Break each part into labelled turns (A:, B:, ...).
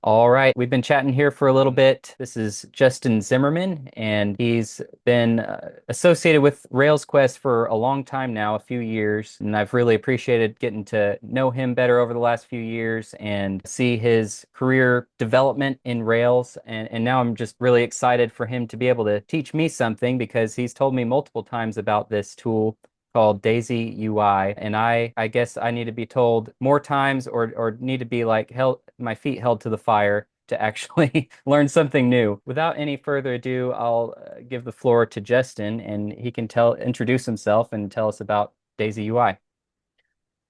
A: All right, we've been chatting here for a little bit. This is Justin Zimmerman, and he's been associated with Rails Quest for a long time now, a few years, and I've really appreciated getting to know him better over the last few years and see his career development in Rails. And now I'm just really excited for him to be able to teach me something because he's told me multiple times about this tool called DaisyUI, and I guess I need to be told more times or need to be like held my feet held to the fire to actually learn something new. Without any further ado, I'll give the floor to Justin, and he can introduce himself and tell us about DaisyUI.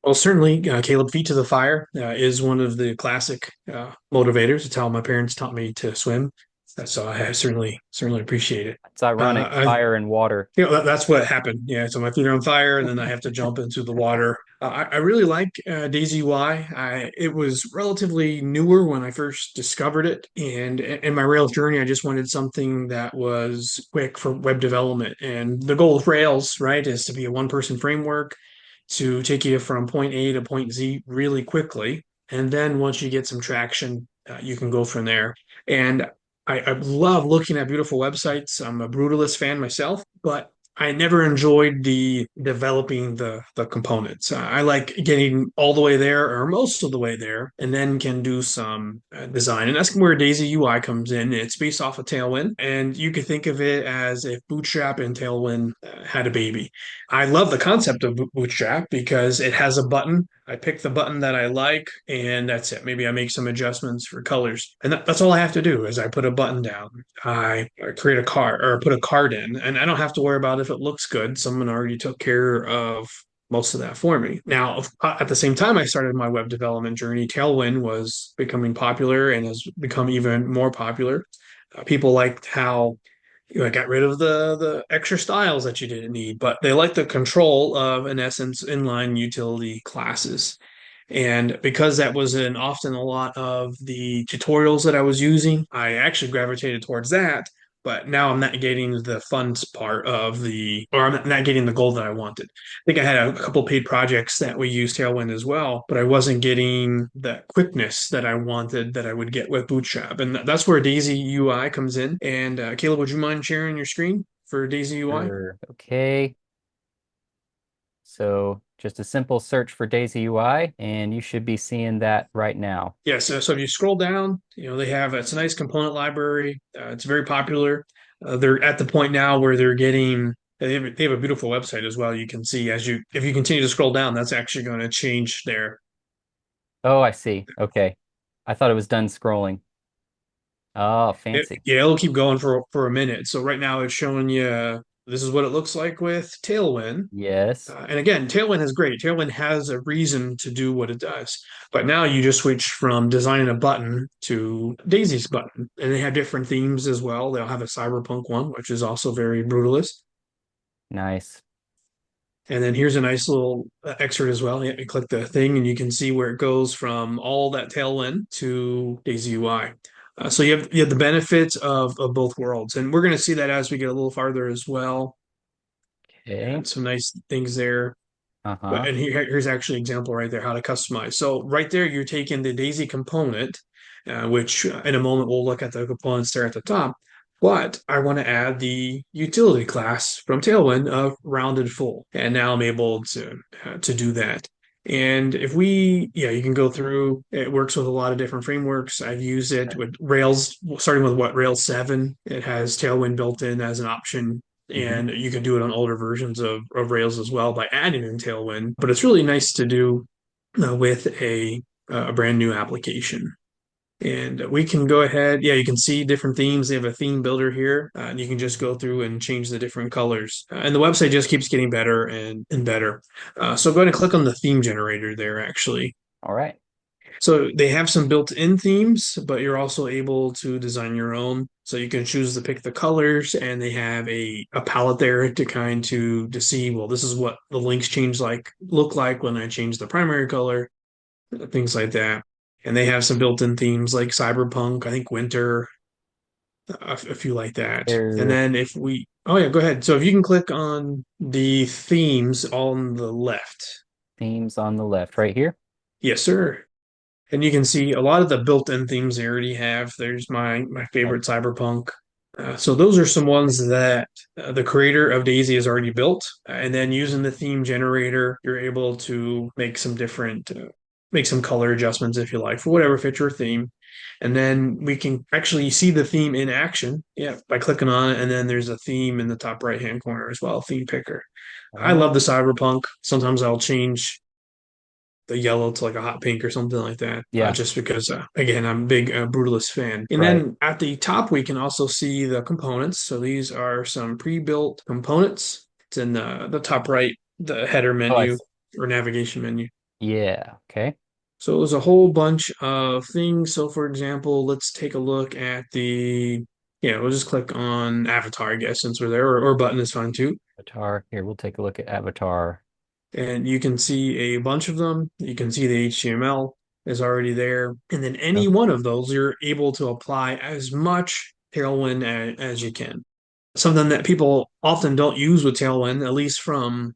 B: Well, certainly, Caleb, feet to the fire is one of the classic motivators. It's how my parents taught me to swim. So I certainly appreciate it.
A: It's ironic,
B: I,
A: fire and water.
B: that's what happened. Yeah, so my feet are on fire, and then I have to jump into the water. I really like Daisy UI. It was relatively newer when I first discovered it, and in my Rails journey, I just wanted something that was quick for web development. And the goal of Rails, right, is to be a one-person framework to take you from point A to point Z really quickly. And then once you get some traction, you can go from there. And I love looking at beautiful websites. I'm a brutalist fan myself, but I never enjoyed the developing the components. I like getting all the way there or most of the way there, and then can do some design. And that's where Daisy UI comes in. It's based off of Tailwind, and you could think of it as if Bootstrap and Tailwind had a baby. I love the concept of Bootstrap because it has a button. I pick the button that I like, and that's it. Maybe I make some adjustments for colors, and that's all I have to do is I put a button down. I create a card or put a card in, and I don't have to worry about if it looks good. Someone already took care of most of that for me. Now, at the same time I started my web development journey, Tailwind was becoming popular and has become even more popular. People liked how I got rid of the extra styles that you didn't need, but they like the control of, in essence, inline utility classes. And because that was often a lot of the tutorials that I was using, I actually gravitated towards that. But now I'm not getting the fun part of or I'm not getting the goal that I wanted. I think I had a couple paid projects that we used Tailwind as well, but I wasn't getting the quickness that I wanted that I would get with Bootstrap. And that's where Daisy UI comes in. And Caleb, would you mind sharing your screen for Daisy UI?
A: Sure. Okay. So just a simple search for DaisyUI, and you should be seeing that right now.
B: Yeah, so if you scroll down, they have it's a nice component library. It's very popular. They're at the point now where they have a beautiful website as well. You can see as you if you continue to scroll down, that's actually going to change there.
A: Oh, I see. Okay. I thought it was done scrolling. Oh, fancy.
B: Yeah, it'll keep going for a minute. So right now it's showing you this is what it looks like with Tailwind.
A: Yes.
B: And again, Tailwind is great. Tailwind has a reason to do what it does. But now you just switch from designing a button to Daisy's button. And they have different themes as well. They'll have a cyberpunk one, which is also very brutalist.
A: Nice.
B: And then here's a nice little excerpt as well. You click the thing and you can see where it goes from all that Tailwind to Daisy UI. So you have the benefits of both worlds. And we're going to see that as we get a little farther as well.
A: Okay.
B: And some nice things there. But
A: Uh-huh.
B: and here's actually an example right there how to customize. So right there, you're taking the Daisy component, which in a moment we'll look at the components there at the top. But I want to add the utility class from Tailwind of rounded full, and now I'm able to do that. And yeah, you can go through. It works with a lot of different frameworks. I've used it with Rails, starting with Rails 7. It has Tailwind built in as an option
A: Hmm.
B: and you can do it on older versions of Rails as well by adding in Tailwind. But it's really nice to do with a brand new application. And we can go ahead. Yeah, you can see different themes. They have a theme builder here, and you can just go through and change the different colors. And the website just keeps getting better and better. So go ahead and click on the theme generator there, actually.
A: All right.
B: So they have some built-in themes, but you're also able to design your own. So you can choose to pick the colors, and they have a palette there to to see, well, this is what the links look like when I change the primary color, things like that. And they have some built-in themes like cyberpunk, I think winter, a few like that. And
A: There
B: then oh yeah, go ahead. So if you can click on the themes on the left.
A: themes on the left right here.
B: Yes, sir. And you can see a lot of the built-in themes they already have. There's my
A: Oh,
B: favorite Cyberpunk. So those are some ones that the creator of Daisy has already built. And then using the theme generator, you're able to make some color adjustments if you like for whatever fits your theme. And then we can actually see the theme in action, yeah, by clicking on it. And then there's a theme in the top right-hand corner as well, theme picker. I
A: oh,
B: love the Cyberpunk. Sometimes I'll change the yellow to like a hot pink or something like that,
A: yeah,
B: just because, again, I'm a big Brutalist fan. And
A: right.
B: then at the top, we can also see the components. So these are some pre-built components. It's in the top right, the header
A: Oh,
B: menu or navigation menu.
A: yeah. Okay.
B: So there's a whole bunch of things. So for example, let's take a look at we'll just click on avatar, I guess, since we're there, or button is fine too.
A: Avatar. Here, we'll take a look at Avatar.
B: And you can see a bunch of them. You can see the HTML is already there. And then any
A: Okay.
B: one of those, you're able to apply as much Tailwind as you can. Something that people often don't use with Tailwind, at least from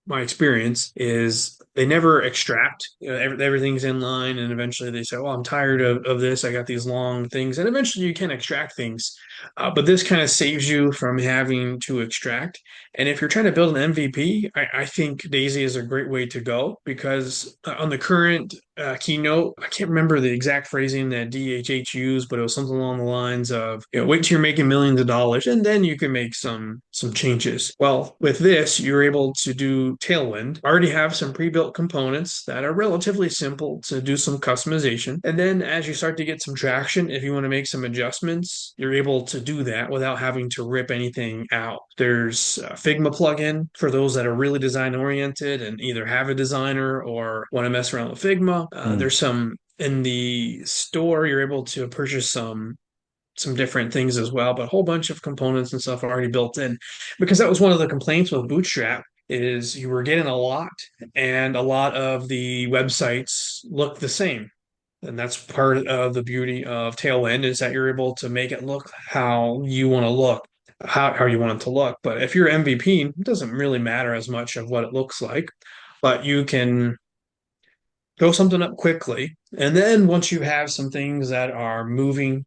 B: my experience, is they never extract. Everything's in line, and eventually they say, "Well, I'm tired of this. I got these long things," and eventually you can extract things. But this kind of saves you from having to extract. And if you're trying to build an MVP, I think Daisy is a great way to go because on the current keynote, I can't remember the exact phrasing that DHH used, but it was something along the lines of, wait till you're making millions of dollars and then you can make some changes. Well, with this, you're able to do Tailwind, already have some pre-built components that are relatively simple to do some customization. And then as you start to get some traction, if you want to make some adjustments, you're able to do that without having to rip anything out. There's a Figma plugin for those that are really design oriented and either have a designer or want to mess around with Figma.
A: Hmm.
B: There's some in the store, you're able to purchase some different things as well, but a whole bunch of components and stuff are already built in because that was one of the complaints with Bootstrap is you were getting a lot and a lot of the websites look the same. And that's part of the beauty of Tailwind is that you're able to make it look how you want to look, how you want it to look. But if you're MVP, it doesn't really matter as much of what it looks like, but you can throw something up quickly. And then once you have some things that are moving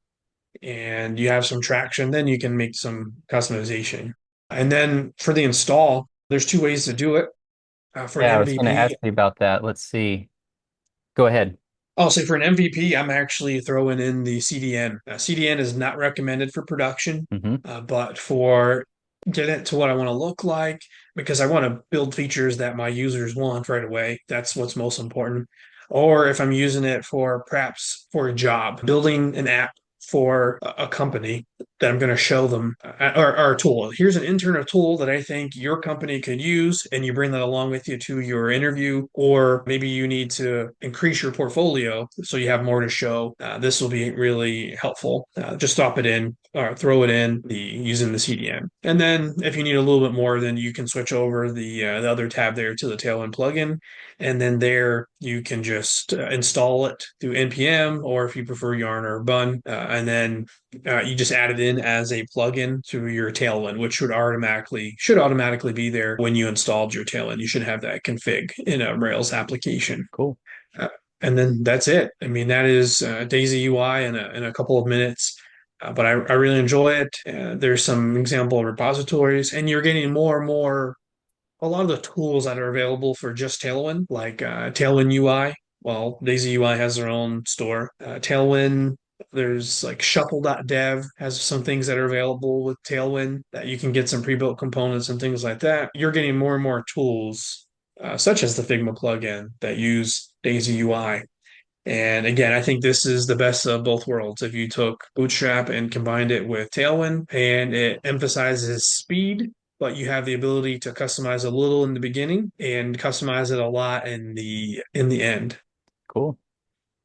B: and you have some traction, then you can make some customization. And then for the install, there's two ways to do it. For an
A: Yeah, I was going to
B: MVP,
A: ask you about that. Let's see. Go ahead.
B: I'll say for an MVP, I'm actually throwing in the CDN. CDN is not recommended for production,
A: Hmm.
B: but for get it to what I want to look like, because I want to build features that my users want right away. That's what's most important. Or if I'm using it for perhaps for a job, building an app for a company that I'm going to show them our tool. Here's an internal tool that I think your company could use, and you bring that along with you to your interview, or maybe you need to increase your portfolio so you have more to show. This will be really helpful. Just stop it in or throw it in using the CDN. And then if you need a little bit more, then you can switch over the other tab there to the Tailwind plugin. And then there you can just install it through npm, or if you prefer Yarn or Bun, and then you just add it in as a plugin to your Tailwind, which should automatically be there when you installed your Tailwind. You should have that config in a Rails application.
A: Cool.
B: Uh, and then that's it. I mean, that is Daisy UI in a couple of minutes. But I really enjoy it. There's some example repositories, and you're getting more and more a lot of the tools that are available for just Tailwind, like Tailwind UI. Well, Daisy UI has their own store. Tailwind, there's like shuffle.dev has some things that are available with Tailwind that you can get some pre-built components and things like that. You're getting more and more tools, such as the Figma plugin that use Daisy UI. And again, I think this is the best of both worlds. If you took Bootstrap and combined it with Tailwind, and it emphasizes speed, but you have the ability to customize a little in the beginning and customize it a lot in the end.
A: Cool.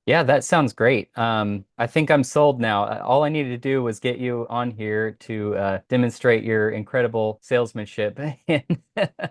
A: Yeah, that sounds great. I think I'm sold now. All I needed to do was get you on here to demonstrate your incredible salesmanship. And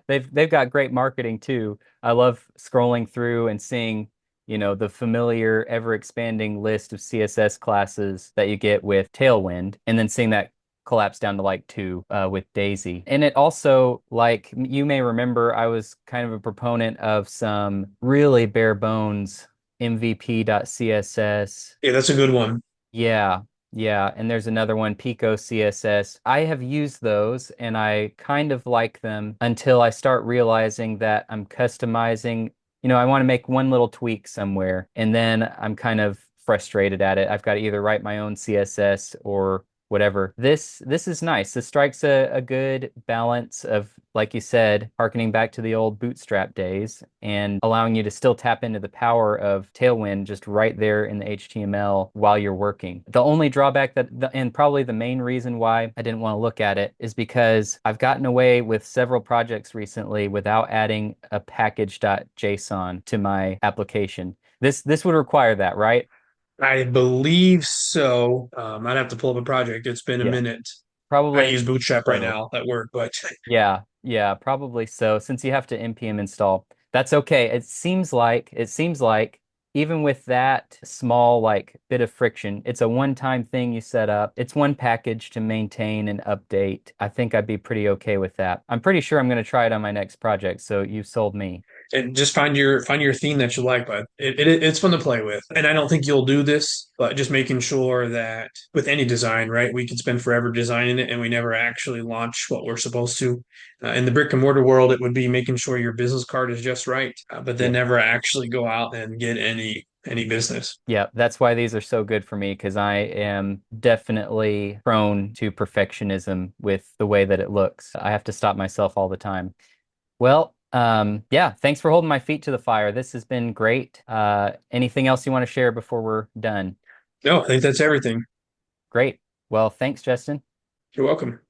A: they've got great marketing too. I love scrolling through and seeing, the familiar, ever-expanding list of CSS classes that you get with Tailwind, and then seeing that collapse down to like two with Daisy. And it also, like you may remember, I was kind of a proponent of some really bare bones MVP.css.
B: Yeah, that's a good one.
A: Yeah, yeah. And there's another one, Pico CSS. I have used those and I kind of like them until I start realizing that I'm customizing. I want to make one little tweak somewhere, and then I'm kind of frustrated at it. I've got to either write my own CSS or whatever. This is nice. This strikes a good balance of, like you said, harkening back to the old Bootstrap days and allowing you to still tap into the power of Tailwind just right there in the HTML while you're working. The only drawback and probably the main reason why I didn't want to look at it is because I've gotten away with several projects recently without adding a package.json to my application. This would require that, right?
B: I believe so. I'd have to pull up a project. It's been a
A: Yeah,
B: minute. I
A: probably
B: use Bootstrap right
A: so.
B: now at work, but
A: Yeah, yeah, probably so. Since you have to npm install, that's okay. It seems like even with that small like bit of friction, it's a one-time thing you set up. It's one package to maintain and update. I think I'd be pretty okay with that. I'm pretty sure I'm going to try it on my next project, so you sold me.
B: and just find your theme that you like. But it's fun to play with. And I don't think you'll do this, but just making sure that with any design, right, we could spend forever designing it and we never actually launch what we're supposed to. In the brick and mortar world, it would be making sure your business card is just right, but then
A: Yeah.
B: never actually go out and get any business.
A: Yeah, that's why these are so good for me because I am definitely prone to perfectionism with the way that it looks. I have to stop myself all the time. Well, yeah, thanks for holding my feet to the fire. This has been great. Anything else you want to share before we're done?
B: No, I think that's everything.
A: Great. Well, thanks, Justin.
B: You're welcome.